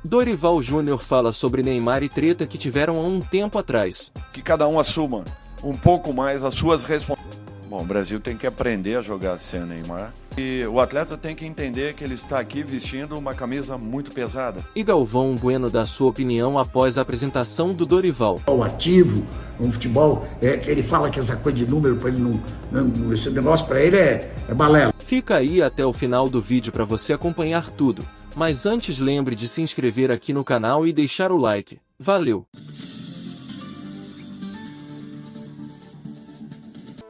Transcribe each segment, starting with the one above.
Dorival Júnior fala sobre Neymar e treta que tiveram há um tempo atrás. Que cada um assuma um pouco mais as suas responsabilidades. Bom, o Brasil tem que aprender a jogar sem o Neymar. E o atleta tem que entender que ele está aqui vestindo uma camisa muito pesada. E Galvão Bueno dá sua opinião após a apresentação do Dorival. O ativo, um futebol, ele fala que essa coisa de número para ele não, esse negócio para ele é balela. Fica aí até o final do vídeo para você acompanhar tudo. Mas antes lembre de se inscrever aqui no canal e deixar o like. Valeu!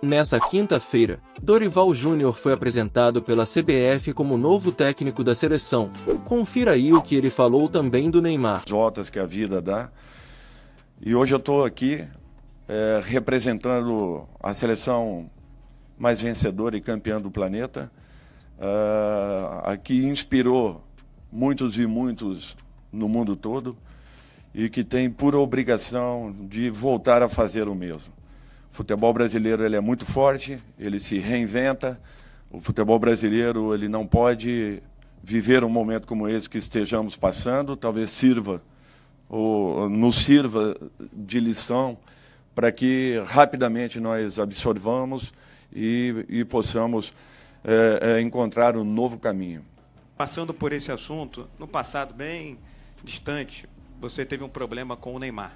Nessa quinta-feira, Dorival Júnior foi apresentado pela CBF como novo técnico da seleção. Confira aí o que ele falou também do Neymar. As voltas que a vida dá. E hoje eu estou aqui representando a seleção mais vencedora e campeã do planeta. A que inspirou muitos e muitos no mundo todo e que tem por obrigação de voltar a fazer o mesmo. O futebol brasileiro ele é muito forte, ele se reinventa. O futebol brasileiro ele não pode viver um momento como esse que estejamos passando, talvez sirva ou nos sirva de lição para que rapidamente nós absorvamos e possamos encontrar um novo caminho. Passando por esse assunto, no passado bem distante, você teve um problema com o Neymar.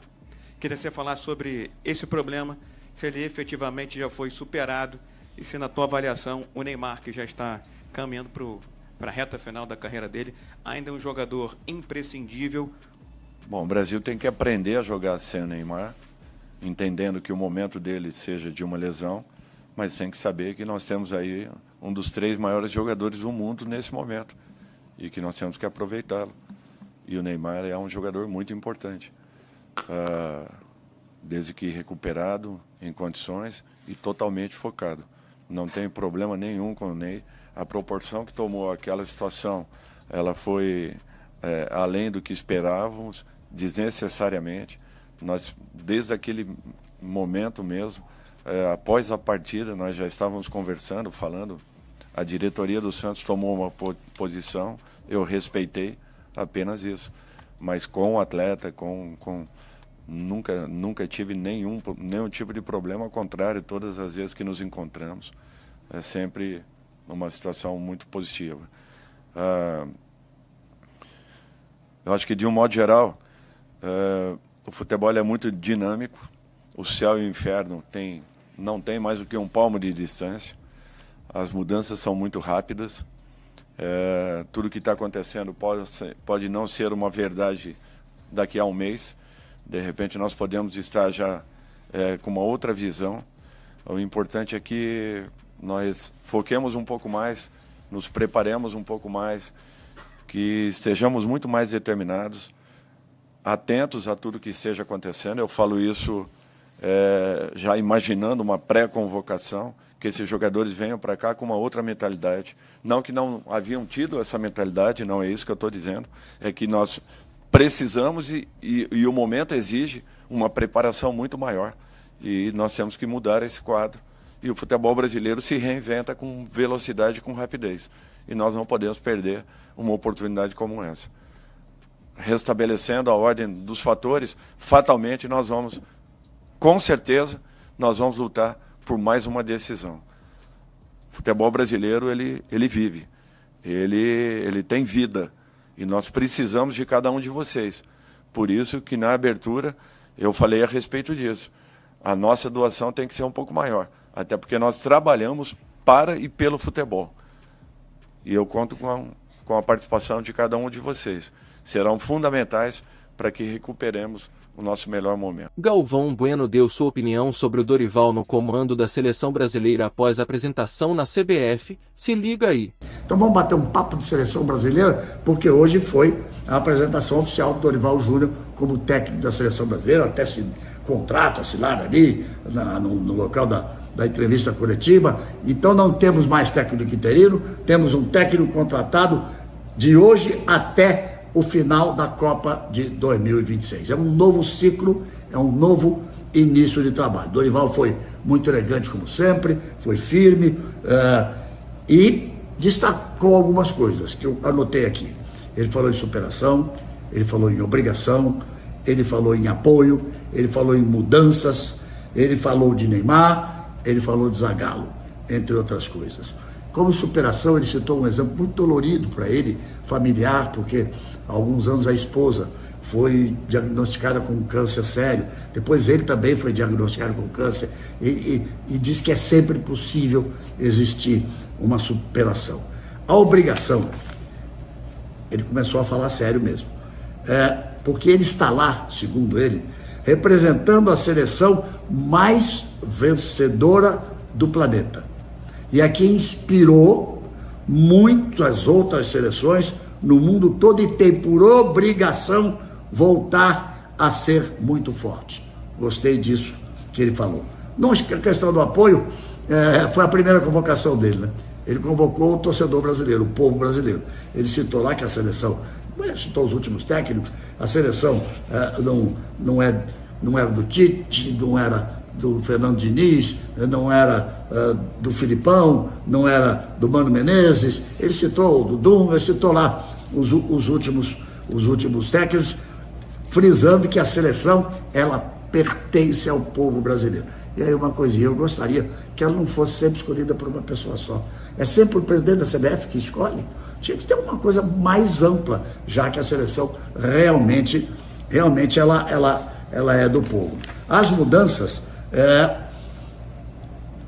Queria você falar sobre esse problema, se ele efetivamente já foi superado e se na tua avaliação o Neymar, que já está caminhando para a reta final da carreira dele, ainda é um jogador imprescindível. Bom, o Brasil tem que aprender a jogar sem o Neymar, entendendo que o momento dele seja de uma lesão, mas tem que saber que nós temos aí um dos 3 maiores jogadores do mundo nesse momento e que nós temos que aproveitá-lo. E o Neymar é um jogador muito importante, desde que recuperado, em condições e totalmente focado. Não tem problema nenhum com o Ney. A proporção que tomou aquela situação, ela foi além do que esperávamos, desnecessariamente. Nós, desde aquele momento mesmo, após a partida, nós já estávamos conversando, falando. A diretoria do Santos tomou uma posição, eu respeitei, apenas isso. Mas com o atleta, nunca tive nenhum tipo de problema, ao contrário, todas as vezes que nos encontramos, é sempre uma situação muito positiva. Eu acho que, de um modo geral, o futebol é muito dinâmico, o céu e o inferno não tem mais do que um palmo de distância, as mudanças são muito rápidas, tudo que está acontecendo pode não ser uma verdade daqui a um mês. De repente nós podemos estar já com uma outra visão. O importante é que nós foquemos um pouco mais, nos preparemos um pouco mais, que estejamos muito mais determinados, atentos a tudo que esteja acontecendo. Eu falo isso já imaginando uma pré-convocação, que esses jogadores venham para cá com uma outra mentalidade. Não que não haviam tido essa mentalidade, não é isso que eu estou dizendo, é que nós precisamos e o momento exige uma preparação muito maior. E nós temos que mudar esse quadro. E o futebol brasileiro se reinventa com velocidade e com rapidez. E nós não podemos perder uma oportunidade como essa. Restabelecendo a ordem dos fatores, fatalmente nós vamos, com certeza, nós vamos lutar por mais uma decisão. O futebol brasileiro, ele vive, ele tem vida. E nós precisamos de cada um de vocês. Por isso que na abertura eu falei a respeito disso. A nossa doação tem que ser um pouco maior. Até porque nós trabalhamos para e pelo futebol. E eu conto com a participação de cada um de vocês. Serão fundamentais para que recuperemos o nosso melhor momento. Galvão Bueno deu sua opinião sobre o Dorival no comando da seleção brasileira após a apresentação na CBF. Se liga aí. Então vamos bater um papo de seleção brasileira, porque hoje foi a apresentação oficial do Dorival Júnior como técnico da seleção brasileira, até esse contrato assinado ali no local da entrevista coletiva. Então não temos mais técnico interino, temos um técnico contratado de hoje até o final da Copa de 2026. É um novo ciclo, é um novo início de trabalho. Dorival foi muito elegante como sempre, foi firme e destacou algumas coisas que eu anotei aqui. Ele falou em superação, ele falou em obrigação, ele falou em apoio, ele falou em mudanças, ele falou de Neymar, ele falou de Zagallo, entre outras coisas. Como superação, ele citou um exemplo muito dolorido para ele, familiar, porque há alguns anos a esposa foi diagnosticada com um câncer sério, depois ele também foi diagnosticado com câncer, e diz que é sempre possível existir uma superação. A obrigação, ele começou a falar sério mesmo, porque ele está lá, segundo ele, representando a seleção mais vencedora do planeta, e a que inspirou muitas outras seleções no mundo todo e tem por obrigação voltar a ser muito forte. Gostei disso que ele falou. Não, a questão do apoio foi a primeira convocação dele, né? Ele convocou o torcedor brasileiro, o povo brasileiro. Ele citou lá que a seleção, citou os últimos técnicos, a seleção não era do Tite, não era do Fernando Diniz, não era do Filipão, não era do Mano Menezes. Ele citou do Dunga, citou lá os últimos técnicos, frisando que a seleção, ela pertence ao povo brasileiro. E aí uma coisinha, eu gostaria que ela não fosse sempre escolhida por uma pessoa só. É sempre o presidente da CBF que escolhe. Tinha que ter uma coisa mais ampla, já que a seleção realmente ela é do povo. As mudanças,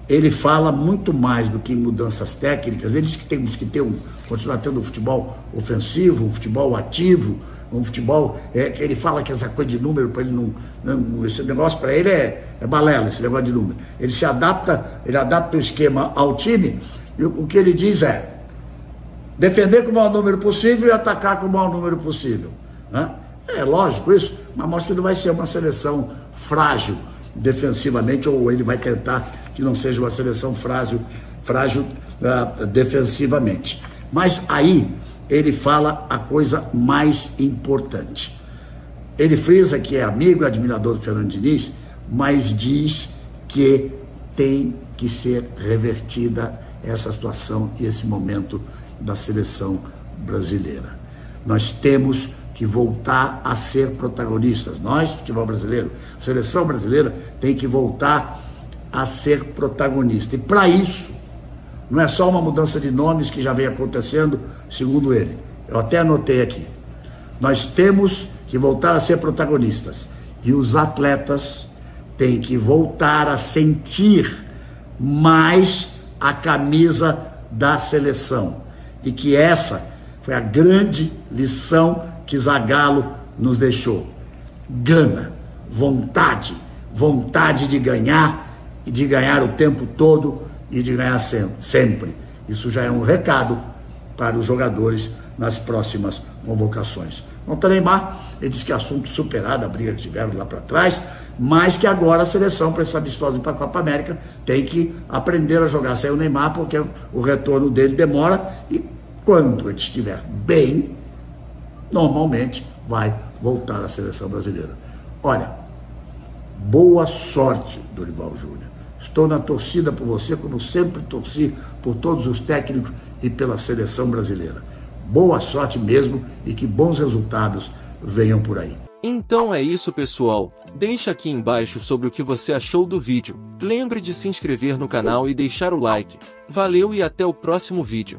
ele fala muito mais do que em mudanças técnicas. Ele diz que temos que continuar tendo um futebol ofensivo, um futebol ativo, um futebol que ele fala que essa coisa de número para ele não, esse negócio para ele é balela, esse negócio de número. Ele adapta o esquema ao time, e o que ele diz é defender com o maior número possível e atacar com o maior número possível, né? É lógico isso, mas mostra que não vai ser uma seleção frágil defensivamente, ou ele vai tentar que não seja uma seleção frágil defensivamente. Mas aí ele fala a coisa mais importante. Ele frisa que é amigo e admirador do Fernando Diniz, mas diz que tem que ser revertida essa situação e esse momento da seleção brasileira. Nós temos que voltar a ser protagonistas. Nós, futebol brasileiro, a seleção brasileira tem que voltar a ser protagonista. E para isso, não é só uma mudança de nomes que já vem acontecendo, segundo ele. Eu até anotei aqui. Nós temos que voltar a ser protagonistas. E os atletas têm que voltar a sentir mais a camisa da seleção. E que essa foi a grande lição que Zagallo nos deixou. Gana, vontade de ganhar, e de ganhar o tempo todo e de ganhar sempre. Isso já é um recado para os jogadores nas próximas convocações. Quanto ao Neymar, ele disse que é assunto superado, a briga que tiveram lá para trás, mas que agora a seleção, para essa amistosa para a Copa América, tem que aprender a jogar sem o Neymar, porque o retorno dele demora, e quando ele estiver bem, normalmente vai voltar à seleção brasileira. Olha, boa sorte, Dorival Júnior. Estou na torcida por você, como sempre torci por todos os técnicos e pela seleção brasileira. Boa sorte mesmo e que bons resultados venham por aí. Então é isso, pessoal. Deixa aqui embaixo sobre o que você achou do vídeo. Lembre de se inscrever no canal e deixar o like. Valeu e até o próximo vídeo.